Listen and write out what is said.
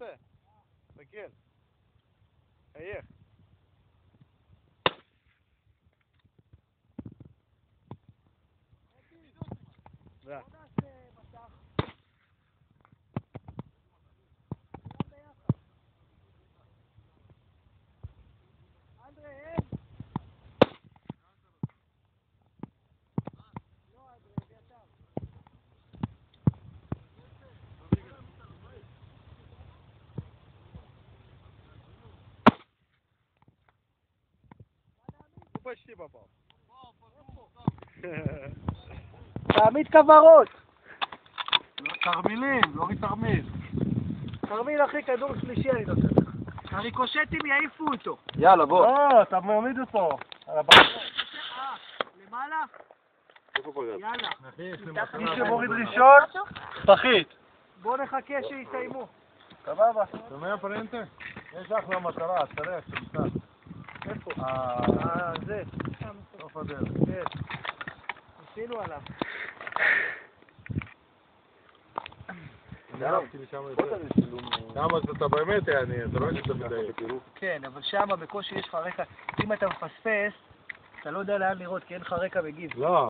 עושה? תסתכל. חייך. זה. почти попал. תעמיד כוורות. תרמילים, לא מתרמיל. תרמיל אחי, כדור שלישי אני נותן לך. הריקושטים יעיפו אותו. יאללה בוא. לא, אתה מעמיד אותו. למעלה? יאללה. מי שמוריד ראשון, פחית. בוא נחכה שיסיימו. סבבה. שומע פרנטה? יש אחלה מטרה, תראה, תמצא. איפה? זה. סוף הדרך. כן. ניסינו עליו. שם אתה באמת, אתה רואה שאתה מדייק. כן, אבל שם בקושי יש לך רקע. אם אתה מפספס, אתה לא יודע לאן לראות, כי אין לך רקע מגיב. לא.